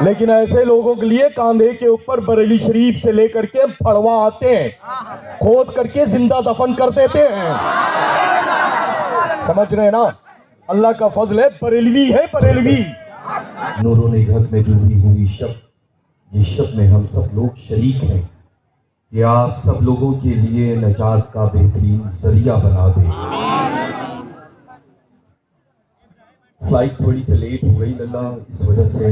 लेकिन ऐसे लोगों के लिए कांधे के ऊपर बरेली शरीफ से लेकर के फड़वा आते हैं, खोद करके जिंदा दफन कर देते हैं। समझ रहे हैं ना? अल्लाह का फजल है, बरेलवी है बरेलवी। नूरों ने घर में डूबी हुई शब, जिस शब में हम सब लोग शरीक हैं, ये आप सब लोगों के लिए नजात का बेहतरीन जरिया बना दे। फ्लाइट थोड़ी सी लेट हो गई लल्ला, इस वजह से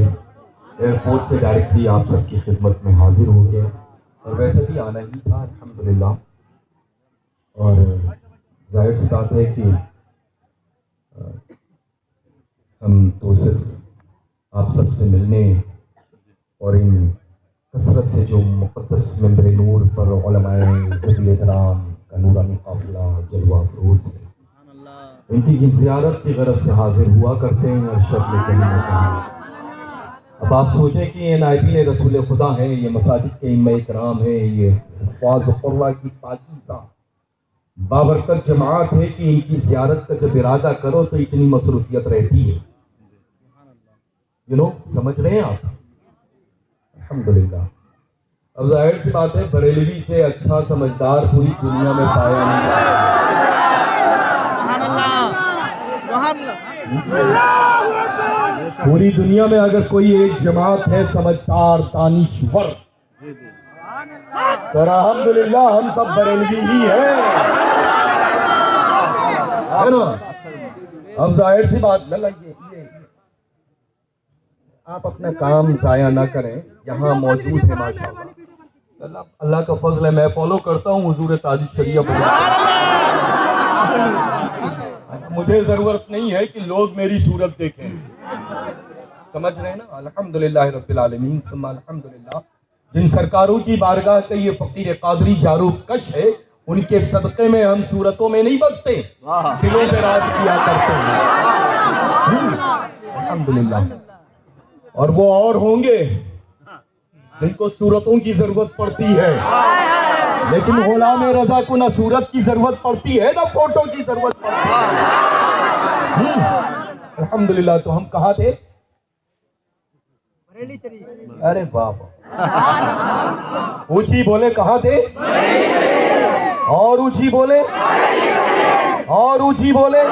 एयरपोर्ट से डायरेक्टली आप सबकी खिदमत में हाजिर हो गए, और वैसे भी आना ही था अल्हम्दुलिल्लाह। और जाहिर सी बात है कि हम तो सिर्फ आप सबसे मिलने और इन कसरत से जो मुक़द्दस मिंबर नूर पर उलमाए ज़िल एहतराम का नूरानी काफ़िला जलवा फरोज़ है, इनकी ज़ियारत की गरज से हाजिर हुआ करते हैं और शब में कहीं ना कहीं। अब आप सोचें कि ये नाइबीन रसूल खुदा हैं, ये मसाजिद के इमाम इकराम हैं, ये हुफ़ाज़ क़ुर्रा की पाकीज़ा बाबरकत जमात है कि इनकी ज़ियारत का जब इरादा करो तो इतनी मसरूफियत रहती है। समझ रहे हैं आप? अल्हम्दुलिल्लाह। अब जाहिर सी बात है, बरेलवी से अच्छा समझदार पूरी दुनिया में पाया नहीं जाता। पूरी दुनिया में अगर कोई एक जमात है समझदार दानिश्वर, तो अल्हम्दुलिल्लाह हम सब बरेलवी ही हैं, है ना? अब जाहिर सी बात, आप अपना काम जाया ना करें, यहाँ मौजूद है माशाअल्लाह। अल्लाह का फजल है, मैं फॉलो करता हूँ हुजूर ताजिश शरिया पर। मुझे जरूरत नहीं है कि लोग मेरी सूरत देखें, समझ रहे हैं ना? अल्हम्दुलिल्लाह रब्बिल आलमीन सुम्मा अल्हम्दुलिल्लाह। जिन सरकारों की बारगाह का ये फकीर कादरी जारूब कश है, उनके सदक़े में हम सूरतों में नहीं बसते, दिलों पे राज किया करते हैं अल्हम्दुलिल्लाह। और वो और होंगे जिनको सूरतों की जरूरत पड़ती है, लेकिन गुलाम रजा को ना सूरत की जरूरत पड़ती है ना फोटो की जरूरत पड़ती है। अल्हम्दुलिल्लाह। तो हम कहाँ थे? अरे बाबा, ऊंची बोले कहाँ थे? और ऊंची बोले, और ऊंची बोले।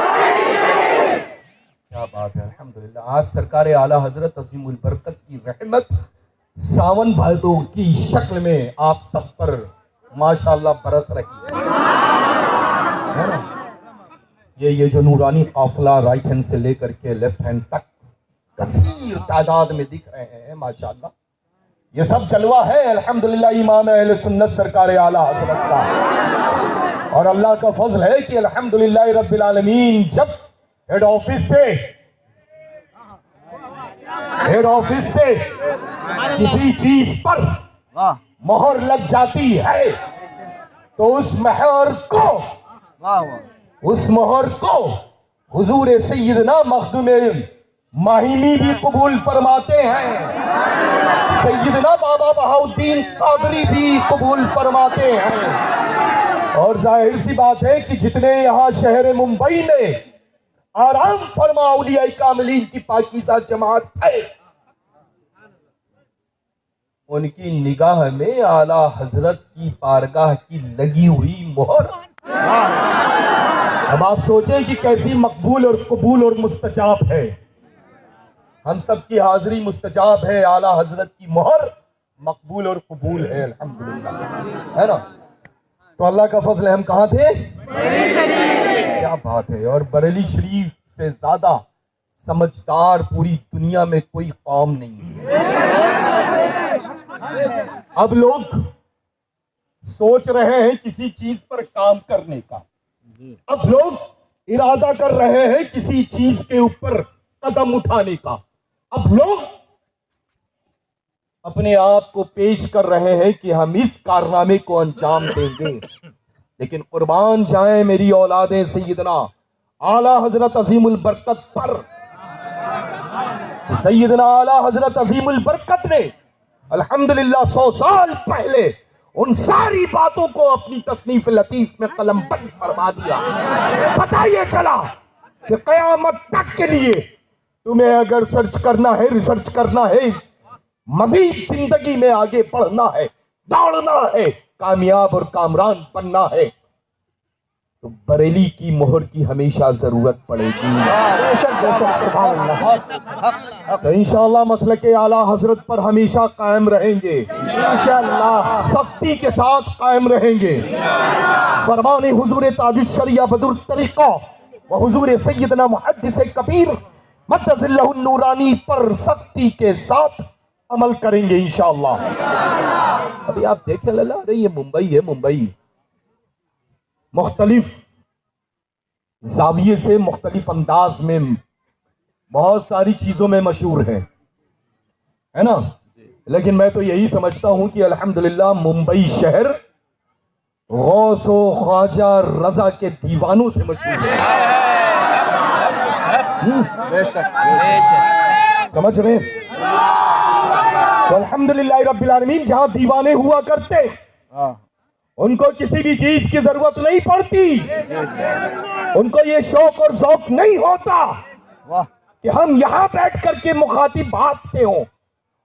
क्या बात है, अल्हम्दुलिल्लाह। आज सरकार आला हजरत अज़ीमुल बरकत की रहमत सावन भादों की शक्ल में आप सब पर माशाअल्लाह बरस रही है ना? ये जो नूरानी काफिला राइट हैंड से लेकर के लेफ्ट हैंड तक कसीर तादाद में दिख रहे हैं माशाअल्लाह, ये सब जलवा है अल्हम्दुलिल्लाह इमाम अहले सुन्नत सरकार आला हजरत का। और अल्लाह का फजल है कि अल्हम्दुलिल्लाह रब्बिल आलमीन जब हेड ऑफिस से किसी चीज पर मोहर लग जाती है तो उस मोहर को हुजूर सैयदना मखदूम माहिमी भी कबूल फरमाते हैं, सैयदना बाबा बहाउद्दीन कादरी भी कबूल फरमाते हैं। और जाहिर सी बात है कि जितने यहाँ शहर मुंबई में आराम फरमा औलिया कामिलीन की पाकीज़ा जमात है, उनकी निगाह में आला हजरत की बारगाह की लगी हुई मोहर। अब आप सोचें कि कैसी मकबूल और कबूल और मुस्तजाब है। हम सब की हाजिरी मुस्तजाब है, आला हजरत की मोहर मकबूल और कबूल है अल्हम्दुलिल्लाह, है ना? तो अल्लाह का फजल है, हम कहाँ थे? क्या बात है। और बरेली शरीफ से ज्यादा समझदार पूरी दुनिया में कोई कौम नहीं है। अब लोग सोच रहे हैं किसी चीज पर काम करने का, अब लोग इरादा कर रहे हैं किसी चीज के ऊपर कदम उठाने का, अब लोग अपने आप को पेश कर रहे हैं कि हम इस कारनामे को अंजाम देंगे। लेकिन कुर्बान जाए मेरी औलादे सैयदना आला हजरत अज़ीमुल बरकत पर। सैयदना आला हजरत अज़ीमुल बरकत ने अल्हम्दुलिल्लाह 100 साल पहले उन सारी बातों को अपनी तसनीफ लतीफ में कलमबंद फरमा दिया। पता ये चला कि कयामत तक के लिए तुम्हें अगर सर्च करना है, रिसर्च करना है मजीद जिंदगी में आगे बढ़ना है, दौड़ना है, कामयाब और कामरान बनना है, तो बरेली की मोहर की हमेशा जरूरत पड़ेगी। तो इंशाअल्लाह मसलक के आला हजरत पर हमेशा कायम रहेंगे, इंशाअल्लाह सख्ती के साथ कायम रहेंगे। फरमाने हुजूर ताजुश शरिया बदुर तरीका व हुजूर सैयदना मुहद्दिस कबीर मद्दज़िल्लहु नूरानी पर सख्ती के साथ अमल करेंगे इंशाअल्लाह। अभी आप देखें लल्ला, अरे ये मुंबई है, मुंबई मुख्तलिफ जाविये से मुख्तलिफ अंदाज में बहुत सारी चीजों में मशहूर है ना। लेकिन मैं तो यही समझता हूं कि अल्हम्दुलिल्लाह मुंबई शहर गौसो ख्वाजा रजा के दीवानों से मशहूर है। समझ रहे? तो अल्हम्दुलिल्लाह रब्बिल आलमीन जहां दीवाने हुआ करते उनको किसी भी चीज की जरूरत नहीं पड़ती, उनको ये शौक और ज़ौक़ नहीं होता कि हम यहां बैठ करके मुखातिब बाप से हों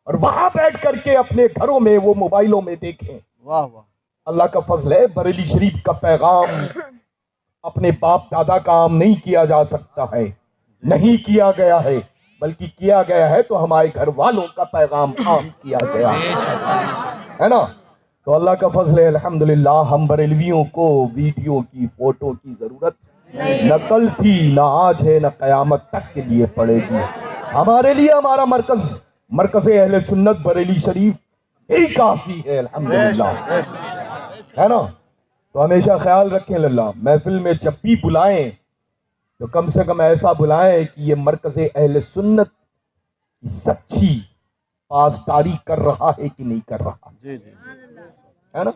और वहां बैठ करके अपने घरों में वो मोबाइलों में देखें। वाह वाह, अल्लाह का फजल है, बरेली शरीफ का पैगाम अपने बाप दादा का आम नहीं किया जा सकता है, नहीं किया गया है, बल्कि किया गया है तो हमारे घर वालों का पैगाम आम किया गया है ना। तो अल्लाह का फजल है अल्हम्दुलिल्लाह, हम बरेलवियों को वीडियो की फोटो की जरूरत न कल थी, न आज है, न कयामत तक के लिए पड़ेगी। हमारे लिए हमारा मरकज अहले सुन्नत बरेली शरीफ ही काफी है अल्हम्दुलिल्लाह, है ना। तो हमेशा ख्याल रखें लल्ला, महफिल में जब भी बुलाएं तो कम से कम ऐसा बुलाएं कि ये मरकज अहले सुन्नत की सच्ची पासदारी कर रहा है कि नहीं कर रहा, जी जी, है ना।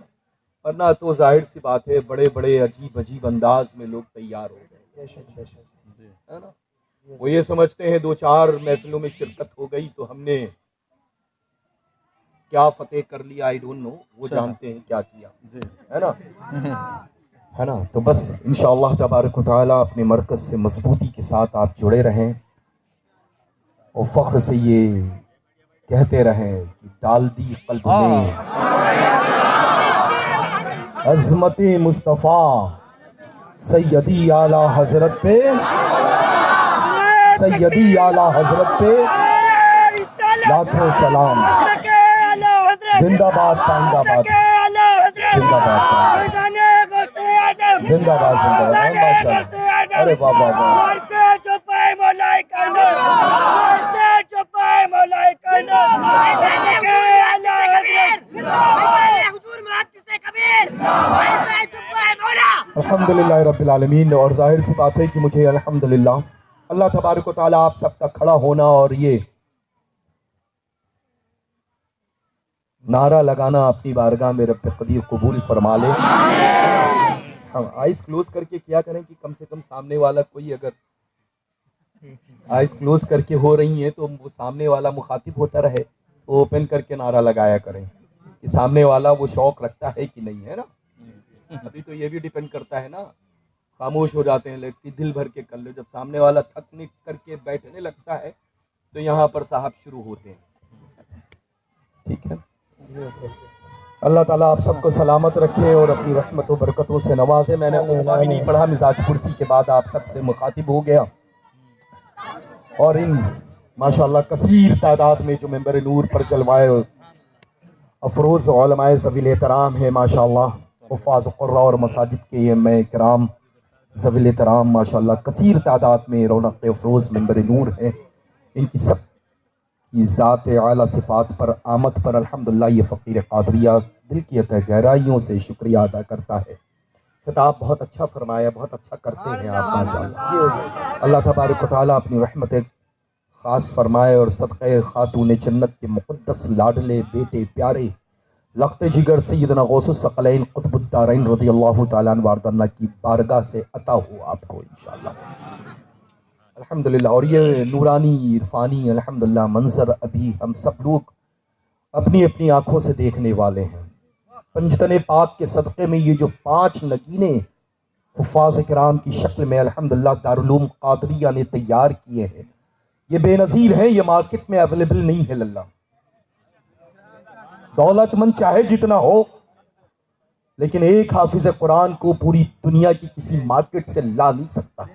वरना तो जाहिर सी बात है बड़े बड़े अजीब अजीब अंदाज में लोग तैयार हो गए, है ना। वो ये समझते हैं 2-4 महफिलों में शिरकत हो गई तो हमने क्या फतेह कर लिया, आई डोंट नो, वो जानते हैं क्या किया, है ना, है ना। तो बस इंशाअल्लाह तबारक व तआला अपने मरकज से मजबूती के साथ आप जुड़े रहें और फख्र से ये कहते रहें कि डाल दी कल्ब में अज़मते मुस्तफ़ा सैयदी आला हजरत पे, सैयदी आला हजरत पे लाखों सलाम। जिंदाबाद पाइंदाबाद, जिंदाबाद जिंदाबाद जिंदाबाद। अरे बाबा अल्हम्दुलिल्लाह रब्बिल आलमीन। और जाहिर सी बात है कि मुझे अल्हम्दुलिल्लाह अल्लाह तबारक व तआला आप सबका खड़ा होना और ये नारा लगाना अपनी बारगाह में रब्ब कदीर कबूल फरमा ले। हम आइज क्लोज करके क्या करें कि कम से कम सामने वाला कोई अगर आइज क्लोज करके हो रही है तो वो सामने वाला मुखातिब होता रहे, तो ओपन करके नारा लगाया करें कि सामने वाला वो शौक रखता है कि नहीं, है ना। अभी तो ये भी डिपेंड करता है ना, खामोश हो जाते हैं लेकिन दिल भर के कर लो, जब सामने वाला थकने करके बैठने लगता है तो यहाँ पर साहब शुरू होते हैं, ठीक है। अल्लाह ताला आप सबको सलामत रखे और अपनी रहमत व बरकतों से नवाजे। मैंने उम्मा भी नहीं पढ़ा, मिजाज कुर्सी के बाद आप सबसे मुखातिब हो गया और इन माशाअल्लाह कसीर तादाद में जो मेंबर नूर पर जलवाए अफरोज़ उलमाए ज़वील एहतराम है माशाअल्लाह, हुफ़ाज़ क़ुर्रा और मसाजिद के ये मैं किराम ज़वील एहतराम माशाअल्लाह कसीर तादाद में रौनक अफरोज़ मेंबर नूर है। इनकी सब की ज़ात आला सिफ़ात पर आमद पर अल्हम्दुलिल्लाह ये फ़कीर क़ादरिया दिल की अतः गहराइयों से शुक्रिया अदा करता है। खिताब बहुत अच्छा फरमाया, बहुत अच्छा करते हैं आप माशाअल्लाह। अल्लाह तबारक व तआला अपनी रहमत ख़ास फरमाए और सदक़े खातून जन्नत के मुक़द्दस लाडले बेटे प्यारे लख्त जिगर सैयदना गौसुस सकलैन क़ुतबुद्दारैन रज़ियल्लाहु तआला अन्हु वारदाना की बारगाह से अता हो आपको इंशाअल्लाह अल्हम्दुलिल्लाह। और ये नूरानी इरफानी अल्हम्दुलिल्लाह मंजर अभी हम सब लोग अपनी अपनी आंखों से देखने वाले हैं। पंजतने पाक के सदक़े में ये जो 5 नगीने हुफ़ाज़ किराम की शक्ल में अल्हम्दुलिल्लाह दारुल उलूम क़ादरिया ने तैयार किए हैं, ये बेनज़ीर हैं, ये मार्केट में अवेलेबल नहीं है लल्ला, दौलतमंद चाहे जितना हो, लेकिन एक हाफिज कुरान को पूरी दुनिया की किसी मार्केट से ला नहीं सकता।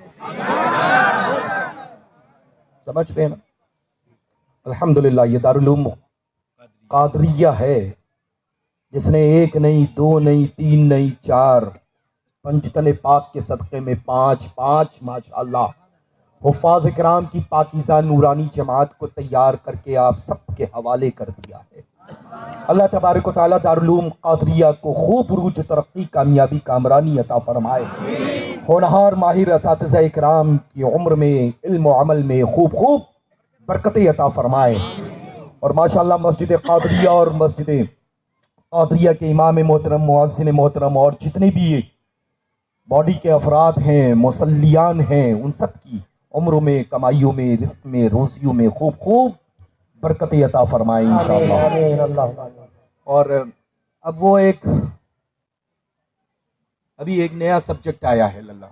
समझ रहे हैं ना? अल्हम्दुलिल्लाह ये दारुल उलूम कादरिया है, जिसने एक नहीं, दो नहीं, तीन नहीं, चार, पंजतने पाक के सदक़े में 5 माशाअल्लाह हुफ़ाज़ किराम की पाकीज़ा नूरानी जमात को तैयार करके आप सबके हवाले कर दिया है। अल्लाह तबारक व तआला दारुल उलूम कादरिया को खूब उरूज, तरक्की, कामयाबी, कामरानी अता फरमाए। होनहार माहिर असातिज़ा इकराम की उम्र में, इल्म व अमल में खूब खूब बरकतें अता फरमाए। और माशाअल्लाह मस्जिद कादरिया और मस्जिद कादरिया के इमाम मोहतरम, मुअज़्ज़िन मोहतरम और जितने भी बॉडी के अफराद हैं, मुसल्लियान हैं, उन सब की उम्रों में, कमाइयों में, रिस्क में, रोजियों में खूब खूब बरकतें अता फरमाए इंशाअल्लाह। और अब वो अभी एक नया सब्जेक्ट आया है लल्ला,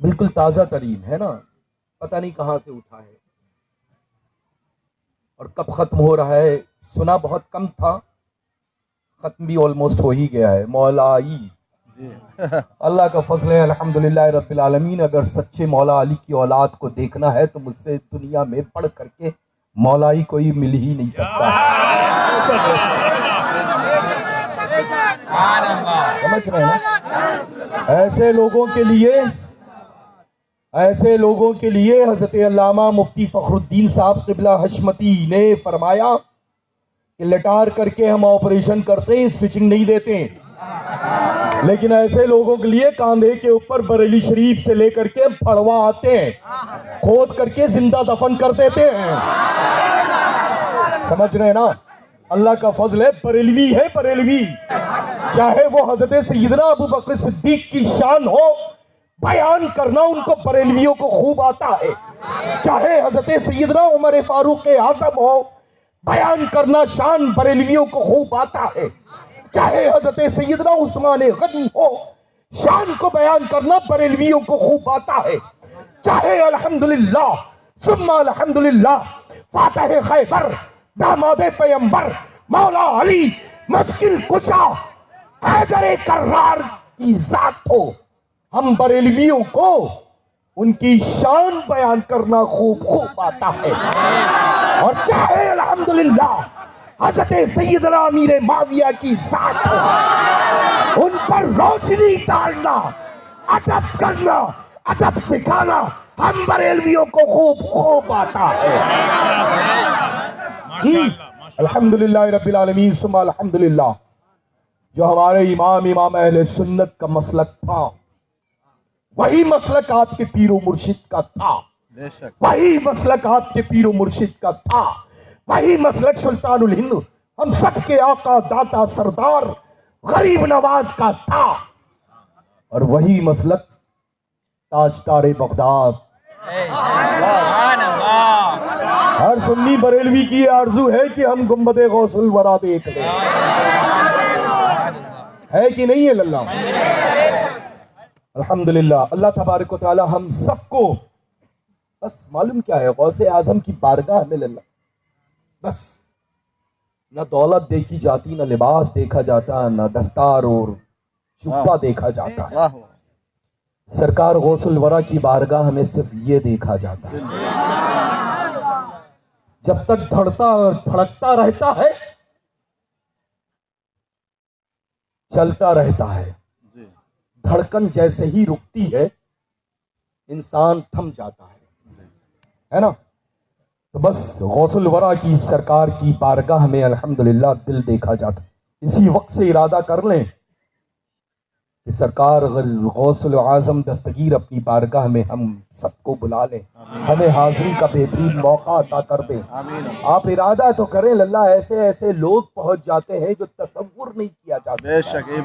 बिल्कुल ताज़ा तरीन है ना, पता नहीं कहाँ से उठा है और कब ख़त्म हो रहा है। सुना बहुत कम था, ख़त्म भी ऑलमोस्ट हो ही गया है। मौलाई अल्लाह का फजल है, अल्हम्दुलिल्लाह रब्बिल आलमीन। अगर सच्चे मौला अली की औलाद को देखना है तो मुझसे दुनिया में पढ़ करके मौलाई कोई मिल ही नहीं सकता। समझ रहे हैं ना? ऐसे लोगों के लिए हजरत अल्लामा मुफ्ती फखरुद्दीन साहब क़िबला हशमती ने फरमाया कि लटार करके हम ऑपरेशन करते हैं, स्टिचिंग नहीं देते। लेकिन ऐसे लोगों के लिए कांधे के ऊपर बरेली शरीफ से लेकर के फड़वा आते हैं, खोद करके जिंदा दफन कर देते हैं। समझ रहे हैं ना? अल्लाह का फजल है, बरेलवी है बरेलवी। चाहे वो हजरत सैयदना अबू बकर सिद्दीक की शान हो, बयान करना उनको बरेलवियों को खूब आता है। चाहे हजरत सैयदना उमर फारूक आज़म हो, बयान करना शान बरेलवियों को खूब आता है। चाहे हजरत सैयदना उस्मान गनी हो, शान को बयान करना बरेलवियों को खूब आता है। चाहे अल्हम्दुलिल्लाह सुम्मा अल्हम्दुलिल्लाह फातिह खैबर, दामाद पैगंबर, मौला अली, मुश्किल कुशा, हैदर कर्रार की जात हो, हम बरेलवियों को उनकी शान बयान करना खूब खूब आता है। और चाहे अल्हम्दुलिल्लाह हजरत सैयदना अमीर माविया की जात हो, उन पर रोशनी डालना, अदब करना, अदब सिखाना हम बरेलवियों को खूब खूब आता है। अल्हम्दुलिल्लाह रब्बिल आलमीन सुम्मा अल्हम्दुलिल्लाह। जो हमारे इमाम अहले सुन्नत का मसलक था, वही मसलक आपके पीरो मुर्शिद का था, वही मसलक आपके पीरो मुर्शिद का था, वही मसलक सुल्तानुल हिंद हम सबके आका दाता सरदार गरीब नवाज का था, और वही मसलक ताजदार बगदाद। हर सुन्नी बरेलवी की आरजू है कि हम गुंबद गौसुल वरा देख लें, है कि नहीं है लल्ला? अल्हम्दुलिल्लाह। अल्लाह तबारक व तआला हम सबको बस मालूम क्या है, गौसे आजम की बारगाह में लल्ला बस न दौलत देखी जाती, न लिबास देखा जाता, न दस्तार और जुब्बा देखा जाता। सरकार गौसुल वरा की बारगाह में सिर्फ ये देखा जाता है। जब तक धड़कता रहता है, चलता रहता है, धड़कन जैसे ही रुकती है इंसान थम जाता है ना? तो बस गौसुल वरा की सरकार की बारगाह में अल्हम्दुलिल्लाह दिल देखा जाता है। इसी वक्त से इरादा कर लें कि सरकार गौसुल आजम दस्तगीर अपनी बारगाह में हम सबको बुला लें, हमें हाजिरी का बेहतरीन मौका अता कर दें। आप इरादा तो करें लल्ला, ऐसे ऐसे लोग पहुंच जाते हैं जो तसव्वुर नहीं किया जा सकता। बेशक यही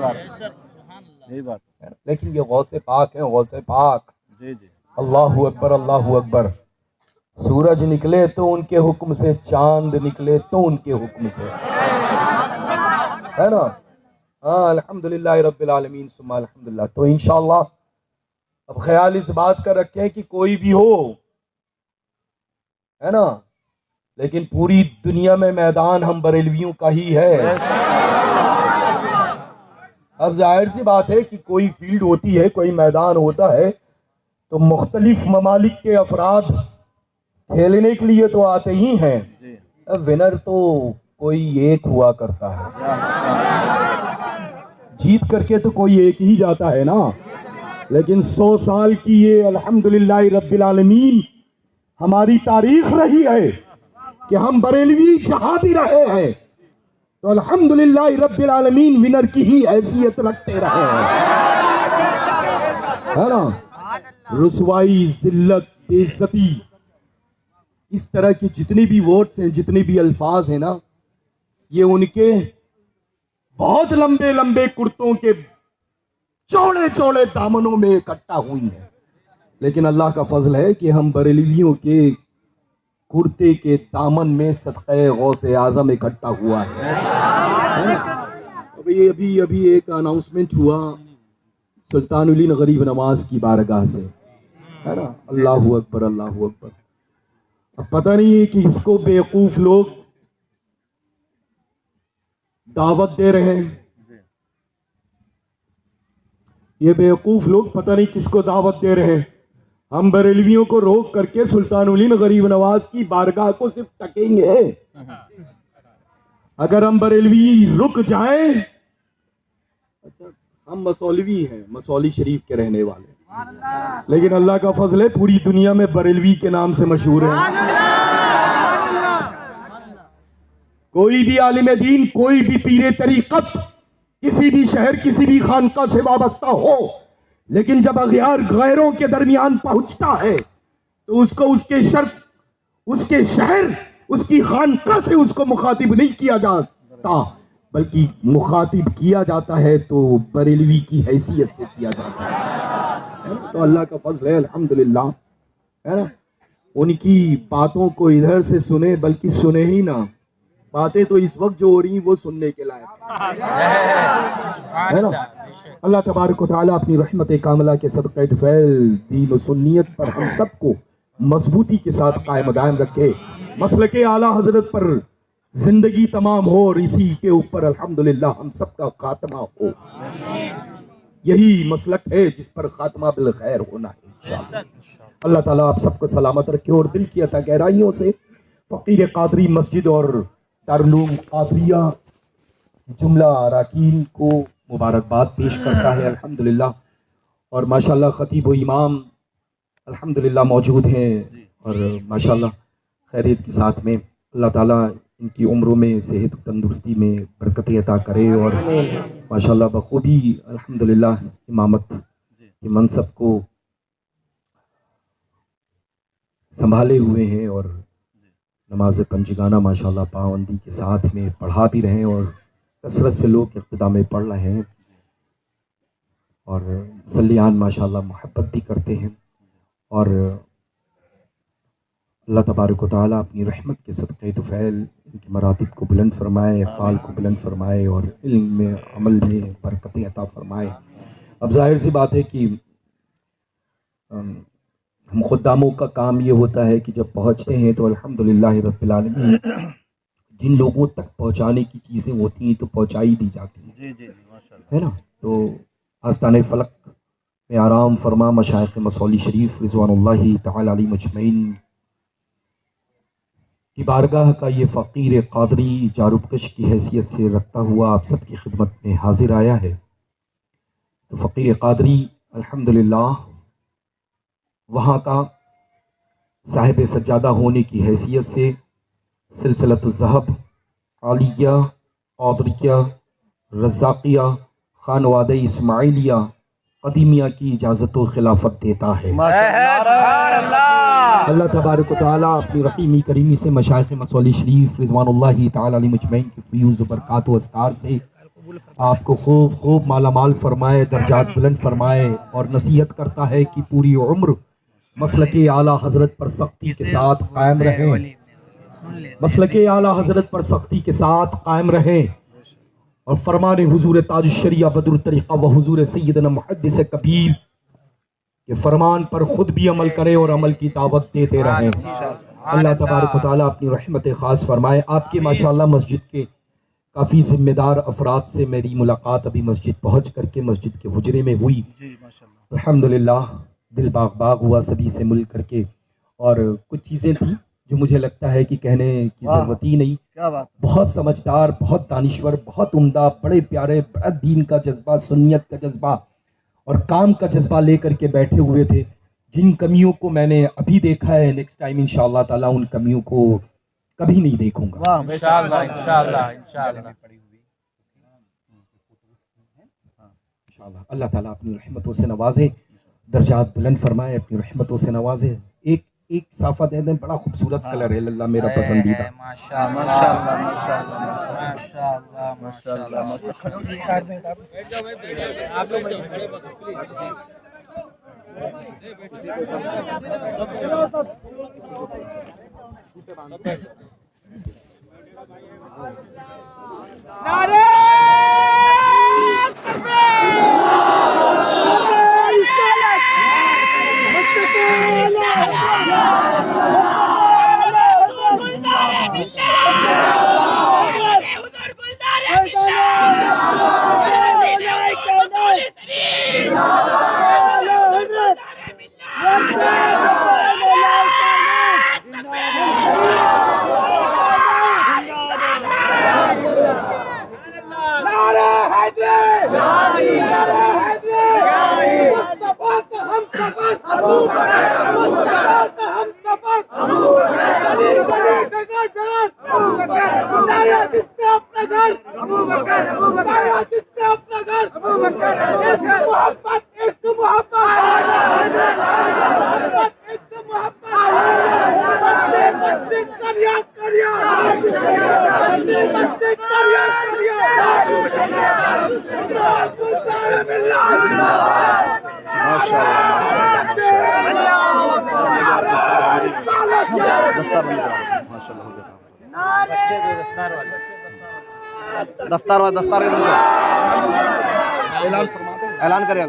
बात है। लेकिन ये गौसे पाक हैं, गौसे पाक। जी जी। अल्लाहु अकबर, अल्लाहु अकबर। सूरज निकले तो उनके हुक्म से, चांद निकले तो उनके हुक्म से, है ना? हाँ, अल्हम्दुलिल्लाह रब्बिल आलमीन सुम्मा अल्हम्दुलिल्लाह। तो इंशाअल्लाह अब ख्याल इस बात का रखें कि कोई भी हो, है ना, लेकिन पूरी दुनिया में मैदान हम बरेलवियों का ही है। अब जाहिर सी बात है कि कोई फील्ड होती है, कोई मैदान होता है, तो मुख्तलिफ ममालिक के अफराद खेलने के लिए तो आते ही हैं। अब विनर तो कोई एक हुआ करता है, जीत करके तो कोई एक ही जाता है ना। लेकिन 100 साल की ये अल्हम्दुलिल्लाह रब्बिल आलमीन हमारी तारीख रही है कि हम बरेलवी जहां भी रहे हैं तो अल्हम्दुलिल्लाह रब्बिल आलमीन विनर की ही हैसियत रखते रहे हैं, है ना। रुसवाई, जिल्लत, बेइज्जती, इस तरह के जितने भी वर्ड्स हैं, जितने भी अल्फाज हैं ना, ये उनके बहुत लंबे लंबे कुर्तों के चौड़े चौड़े दामनों में इकट्ठा हुई है। लेकिन अल्लाह का फजल है कि हम बरेलवियों के कुर्ते के दामन में सदक़े गौसे आज़म इकट्ठा हुआ है। अभी एक अनाउंसमेंट हुआ सुल्तानुल गरीब नवाज की बारगाह से, है ना। अल्लाह अकबर, अल्लाह अकबर। अब पता नहीं है कि इसको बेवकूफ लोग दावत दे रहे हैं, ये बेवकूफ लोग पता नहीं किसको दावत दे रहे हैं। हम बरेलवियों को रोक करके सुल्तानुल गरीब नवाज की बारगाह को सिर्फ तकेंगे। अगर हम बरेलवी रुक जाएं, अच्छा हम मसौलवी हैं, मसौली शरीफ के रहने वाले, लेकिन अल्लाह का फजल है पूरी दुनिया में बरेलवी के नाम से मशहूर है। कोई भी आलिम दीन, कोई भी पीरे तरीकत किसी भी शहर, किसी भी खानका से वाबस्ता हो, लेकिन जब अगियार गैरों के दरमियान पहुंचता है तो उसको उसके शर्फ, उसके शहर, उसकी खानका से उसको मुखातिब नहीं किया जाता, बल्कि मुखातिब किया जाता है तो बरेलवी की हैसियत से किया जाता है। तो अल्लाह का फजल है अल्हम्दुलिल्लाह, है ना। उनकी बातों को इधर से सुने, बल्कि सुने ही ना, बातें तो इस वक्त जो हो रही वो सुनने के लायक है ना। अल्लाह तबारक व तआला अपनी रहमत कामला के सदक़े फैल दीन और सुन्नियत पर हम सबको मजबूती के साथ कायम दायम रखे, मसलके आला हजरत पर जिंदगी तमाम हो और इसी के ऊपर अल्हम्दुलिल्लाह हम सबका खात्मा हो। यही मसलक है जिस पर खात्मा बिल खैर होना है इंशाअल्लाह। अल्लाह ताला आप सबको सलामत रखे और दिल की अता गहराइयों से फ़कीर कादरी मस्जिद और दारुल कादरिया जुमला अराकीन को मुबारकबाद पेश करता है अल्हम्दुलिल्लाह। और माशाल्लाह खतीब व इमाम अल्हम्दुलिल्लाह मौजूद हैं और माशाल्लाह खैरियत के साथ में अल्लाह ताला इनकी उम्रों में सेहत तंदुरुस्ती में बरकत अता करे और माशाल्लाह बखूबी अल्हम्दुलिल्लाह इमामत के मनसब को संभाले हुए हैं और नमाज पंजगाना माशाल्लाह पाबंदी के साथ में पढ़ा भी रहे हैं और कसरत से लोग इक़्तिदा में पढ़ रहे हैं और सल्लियान माशाल्लाह मोहब्बत भी करते हैं। और अल्लाह तबारक व तआला अपनी रहमत के सदक़े तुफ़ैल इनके मरातिब को बुलंद फरमाए, फ़ाल को बुलंद फरमाए और इल्म में, अमल में बरकत अता फरमाए। अब जाहिर सी बात है कि हम खुद्दामों का काम ये होता है कि जब पहुँचते हैं तो अल्हम्दुलिल्लाह रब्बिल आलमीन जिन लोगों तक पहुँचाने की चीज़ें होती हैं तो पहुँचाई दी जाती हैं, जी माशाल्लाह, है ना। तो आस्ताने फलक में आराम फरमा मशाइख़ मसौली शरीफ रिज़वानुल्लाहि तआला अलैहि मजमईन की बारगाह का ये फ़कीर कादरी जारुबकश की हैसियत से रखता हुआ आप सबकी खिदमत में हाजिर आया है। तो फ़कीर कादरी अल्हम्दुलिल्लाह वहाँ का साहिब सज्जादा होने की हैसियत से सिलसिलतुज़्ज़हब, आलिया, कादरिया, रज़्ज़ाक़िया, खानवादे इस्माइलिया, कदीमिया की इजाज़त व खिलाफत देता है। अल्लाह तबारक व तआला अपनी रहीमी करीमी से मशाइख़ मसौली शरीफ रिज़वानुल्लाहि तआला अलैहि मजमईन की फ़यूज़ व बरकात व अस्कार से आपको खूब खूब मालामाल फरमाए, दर्जात बुलंद फरमाए। और नसीहत करता है कि पूरी उम्र मसलके आला हजरत पर सख्ती के साथ कायम रहें, मसलके आला हजरत पर सख्ती के साथ कायम रहें और फरमाने हुजूर ताज शरिया बदरुत तरीक़ा व हुजूर सैयदना मुहद्दिस कबीर के फरमान पर खुद भी अमल करें और अमल की दावत देते रहें। अल्लाह तबारक व तआला अपनी रहमत ख़ास फरमाए। आपके माशाल्लाह मस्जिद के काफ़ी जिम्मेदार अफराद से मेरी मुलाकात अभी मस्जिद पहुँच करके मस्जिद के हुजरे में हुई। अल्हम्दुलिल्लाह दिल बाग बाग हुआ सभी से मिल करके, और कुछ चीज़ें थी जो मुझे लगता है कि कहने की ज़रूरत ही नहीं। क्या बात। बहुत समझदार, बहुत दानिश्वर, बहुत उम्दा, बड़े प्यारे, बड़ा दीन का जज्बा, सुन्नियत का जज्बा और काम का जज्बा लेकर के बैठे हुए थे। जिन कमियों को मैंने अभी देखा है, नेक्स्ट टाइम इंशाअल्लाह ताला उन कमियों को कभी नहीं देखूंगा। इंशाअल्लाह इंशाअल्लाह इंशाअल्लाह। अल्लाह ताला अपनी रहमतों से नवाजे, दर्जात बुलंद फरमाए, अपनी रहमतों से नवाजे। एक साफा दे दें, बड़ा खूबसूरत कलर है लल्ला, मेरा पसंदीदा। माशाअल्लाह माशाअल्लाह माशाअल्लाह माशाअल्लाह माशाअल्लाह। दस्तार ऐलान करें।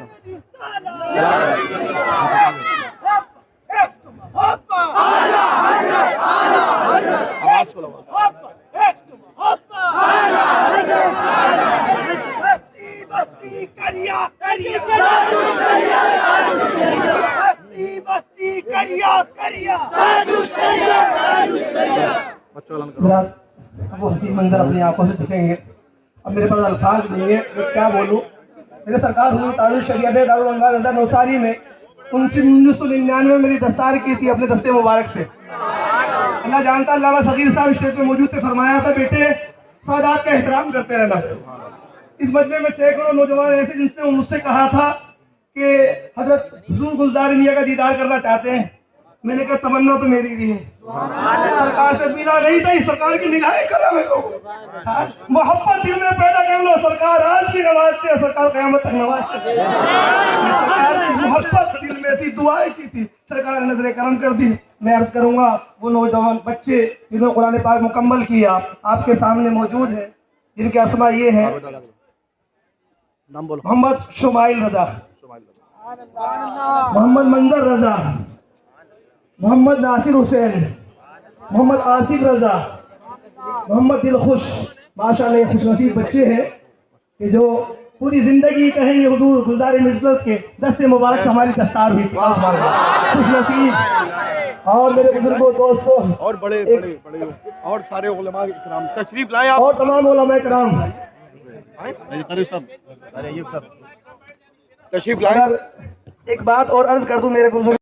आवाज खोलो। अब वो हसीन मंजर अपनी आंखों से दिखेंगे। अब मेरे पास अल्फाज नहीं है, मैं क्या बोलूँ। मेरे सरकार हुजूर ताजुल शरीयत दारुल अनवार रज़ा नौसारी में 1999 में मेरी दस्तार की थी अपने दस्ते मुबारक से। अल्लाह जानता, अल्लामा सगीर साहब स्टेज में मौजूद थे, फरमाया था बेटे सादात का एहतराम करते रहना। इस मजमे में सैकड़ों नौजवान ऐसे जिनसे मुझसे कहा था कि हजरत हुजूर गुलजार मियां का दीदार करना चाहते हैं। मैंने कहा तमन्ना तो मेरी भी है, सरकार से बिना नहीं था, सरकार की निगाहें करम है लोग। मोहब्बत दिल में पैदा कर लो, सरकार आज भी नवाजते हैं, सरकार क़यामत तक नवाजते हैं। सरकार की मोहब्बत दिल में थी, दुआएं की थी, सरकार ने नजर करम कर दी। मैं अर्ज करूंगा वो नौजवान बच्चे जिन्होंने कुरान पाक मुकम्मल किया आपके सामने मौजूद है, जिनके अस्मा ये है मोहम्मद शुमाइल रजा, मोहम्मद मंजर रजा, मोहम्मद नासिर हुसैन, मोहम्मद आसिफ रजा, मोहम्मद दिलखुश। माशाअल्लाह ये खुशनसीब बच्चे हैं कि जो पूरी जिंदगी कहेंगे हुजूर गुलजार मिल्लत के दस्ते मुबारक से हमारी दस्तार हुई। खुशनसीब। और मेरे बुजुर्गों दोस्तों और बड़े और सारे उलमा इकराम तशरीफ लाए आप, और तमाम उलमा इकराम तशरीफ लाए। एक बात और अर्ज कर दूं मेरे बुजुर्ग